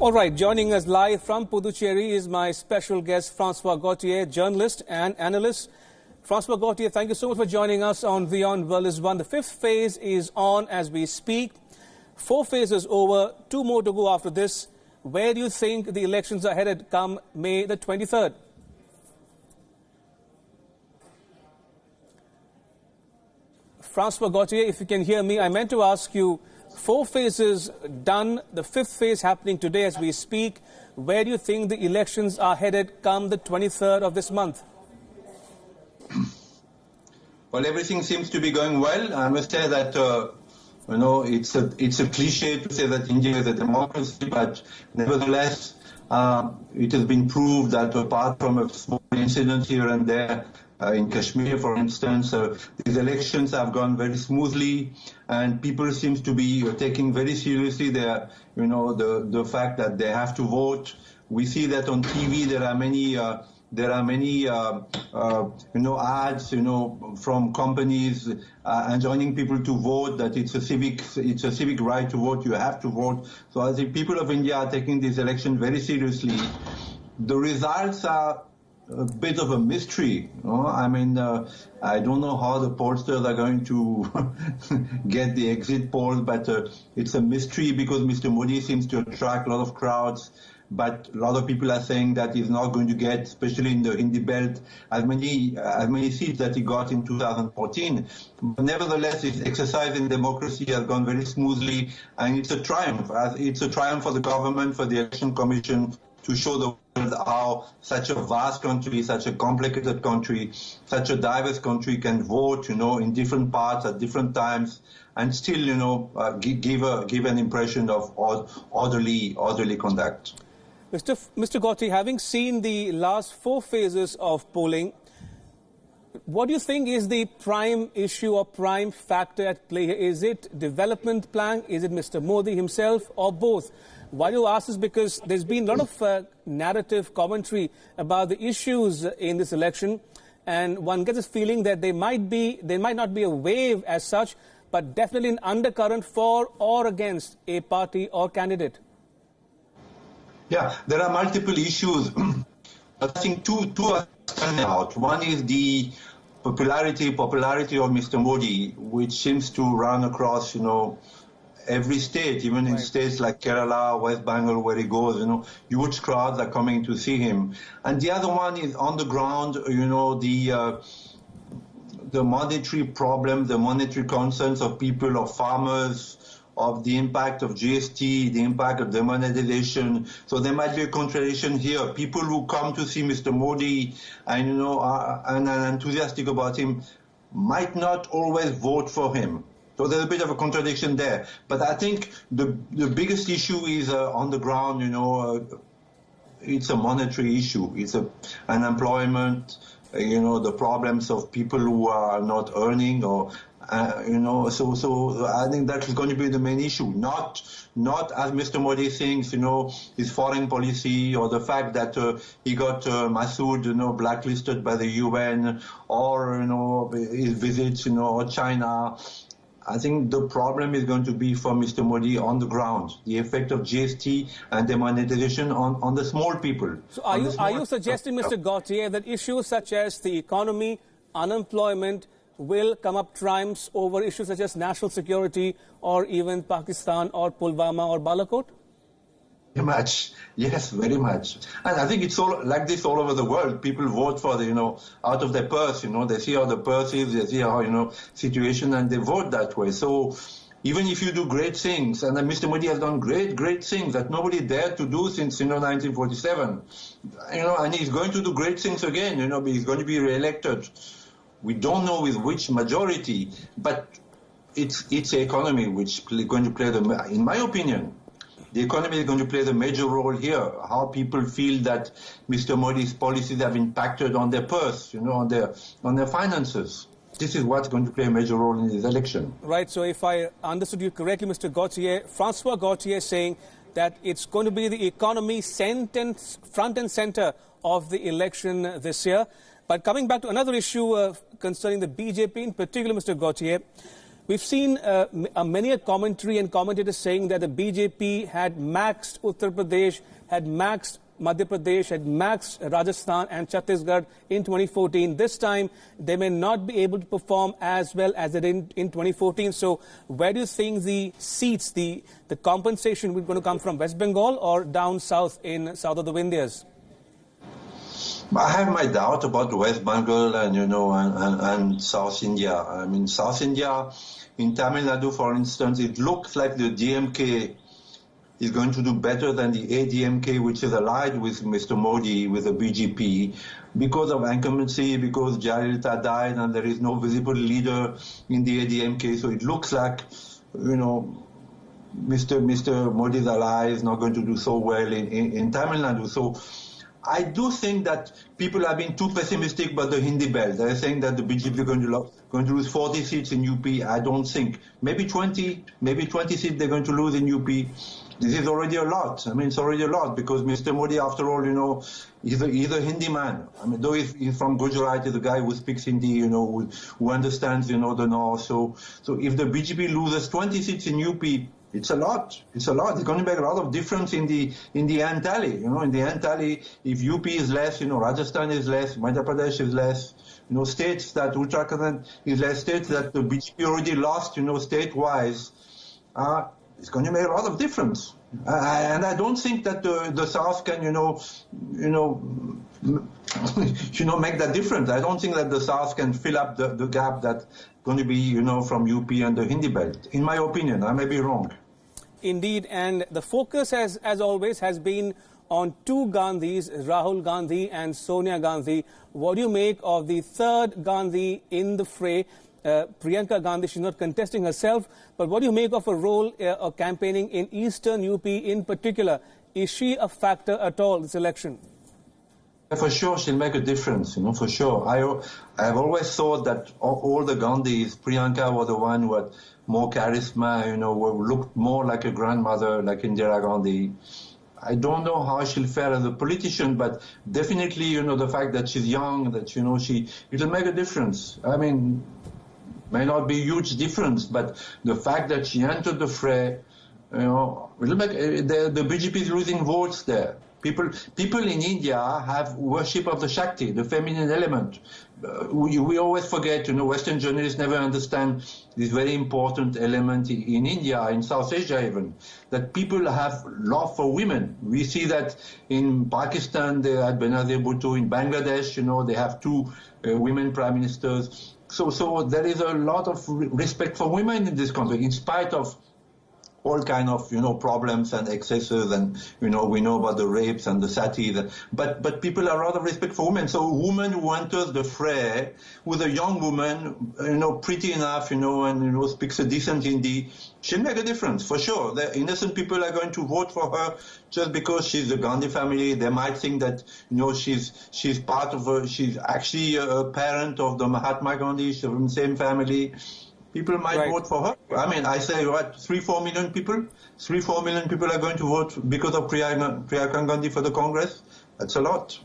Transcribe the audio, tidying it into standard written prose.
All right, joining us live from Puducherry is my special guest, Francois Gauthier, journalist and analyst. Francois Gauthier, thank you so much for joining us on Beyond World is One. The fifth phase is on as we speak. 4 phases over, 2 more to go after this. Where do you think the elections are headed come May the 23rd? Francois Gauthier, if you can hear me, I meant to ask you, 4 phases done, the 5th phase happening today as we speak. Where do you think the elections are headed come the 23rd of this month? Well, everything seems to be going well. I must say that, it's a cliche to say that India is a democracy, but nevertheless, it has been proved that apart from a small incident here and there, in Kashmir, for instance, these elections have gone very smoothly, and people seem to be taking very seriously the fact that they have to vote. We see that on TV there are many ads, from companies enjoining people to vote, that it's a civic right to vote. You have to vote. So I think people of India are taking this election very seriously. The results are a bit of a mystery. I don't know how the pollsters are going to get the exit polls, but it's a mystery because Mr. Modi seems to attract a lot of crowds. But a lot of people are saying that he's not going to get, especially in the Hindi belt, as many seats that he got in 2014. But nevertheless, his exercise in democracy has gone very smoothly, and it's a triumph. It's a triumph for the government, for the Election Commission, to show the world how such a vast country, such a complicated country, such a diverse country can vote, in different parts at different times, and still, give an impression of orderly conduct. Mr. Gauthier, having seen the last 4 phases of polling, what do you think is the prime issue or prime factor at play here? Is it development plan? Is it Mr. Modi himself, or both? Why do you ask this? Because there's been a lot of narrative commentary about the issues in this election, and one gets this feeling that there might not be a wave as such, but definitely an undercurrent for or against a party or candidate. Yeah, there are multiple issues. I think two are standing out. One is the popularity of Mr. Modi, which seems to run across, every state, even in states like Kerala, West Bengal, where he goes, huge crowds are coming to see him. And the other one is on the ground, the monetary problem, the monetary concerns of people, of farmers, of the impact of GST, the impact of demonetization. So there might be a contradiction here. People who come to see Mr. Modi and, are enthusiastic about him might not always vote for him. So there's a bit of a contradiction there. But I think the biggest issue is on the ground, it's a monetary issue. It's unemployment, the problems of people who are not earning or so I think that is going to be the main issue. Not as Mr. Modi thinks, his foreign policy or the fact that he got Masood, blacklisted by the UN, or, his visits, or China. I think the problem is going to be for Mr. Modi on the ground, the effect of GST and demonetization on the small people. So are you suggesting, Mr. Gauthier, that issues such as the economy, unemployment, will come up triumphs over issues such as national security or even Pakistan or Pulwama or Balakot? Very much. Yes, very much. And I think it's all like this all over the world. People vote for out of their purse, they see how the purse is, they see how, situation, and they vote that way. So even if you do great things, and Mr. Modi has done great things that nobody dared to do since, 1947, and he's going to do great things again, he's going to be re-elected. We don't know with which majority, but it's the economy which is going to play in my opinion, the economy is going to play the major role here. How people feel that Mr. Modi's policies have impacted on their purse, on their finances. This is what's going to play a major role in this election. Right. So if I understood you correctly, Mr. Gauthier, Francois Gauthier saying that it's going to be the economy front and center of the election this year. But coming back to another issue concerning the BJP in particular, Mr. Gauthier, We've seen many a commentary and commentators saying that the BJP had maxed Uttar Pradesh, had maxed Madhya Pradesh, had maxed Rajasthan and Chhattisgarh in 2014. This time, they may not be able to perform as well as they did in 2014. So where do you think the seats, the compensation will going to come from, West Bengal or down south in south of the Vindhyas? I have my doubt about West Bengal and, and South India. I mean, South India, in Tamil Nadu, for instance, it looks like the DMK is going to do better than the ADMK, which is allied with Mr. Modi, with the BJP, because of incumbency, because Jayalalitha died and there is no visible leader in the ADMK. So it looks like, Mr. Modi's ally is not going to do so well in Tamil Nadu. So I do think that people are being too pessimistic about the Hindi belt. They're saying that the BJP are going to lose 40 seats in UP. I don't think. Maybe 20 seats they're going to lose in UP. This is already a lot. I mean, it's already a lot because Mr. Modi, after all, he's a Hindi man. I mean, though he's from Gujarat, he's a guy who speaks Hindi, who understands, the North. So if the BJP loses 20 seats in UP, it's a lot. It's a lot. It's going to make a lot of difference in the end tally. In the end tally, if UP is less, Rajasthan is less, Madhya Pradesh is less, states that Uttarakhand is less, states that the BJP already lost, state-wise, it's going to make a lot of difference. And I don't think that the South can, make that difference. I don't think that the South can fill up the gap that's going to be, from UP and the Hindi belt. In my opinion, I may be wrong. Indeed, and the focus, as always, has been on two Gandhis, Rahul Gandhi and Sonia Gandhi. What do you make of the third Gandhi in the fray? Priyanka Gandhi, she's not contesting herself, but what do you make of her role of campaigning in eastern UP in particular? Is she a factor at all this election? For sure, she'll make a difference, for sure. I've always thought that all the Gandhis, Priyanka was the one who had more charisma, who looked more like a grandmother, like Indira Gandhi. I don't know how she'll fare as a politician, but definitely, the fact that she's young, that, it'll make a difference. I mean, may not be a huge difference, but the fact that she entered the fray, it'll make, the BJP is losing votes there. People in India have worship of the Shakti, the feminine element. We always forget, Western journalists never understand this very important element in India, in South Asia even, that people have love for women. We see that in Pakistan, they had Benazir Bhutto. In Bangladesh, they have two women prime ministers. So there is a lot of respect for women in this country, in spite of all kind of, problems and excesses, and, we know about the rapes and the sati. But people have a lot of respect for women. So a woman who enters the fray with a young woman, pretty enough, and, speaks a decent Hindi, she'll make a difference, for sure. The innocent people are going to vote for her just because she's the Gandhi family. They might think that, she's part of she's actually a parent of the Mahatma Gandhi, she's from the same family. People might vote for her. I mean, I say, 3-4 million people? 3-4 million people are going to vote because of Priyanka Gandhi for the Congress? That's a lot.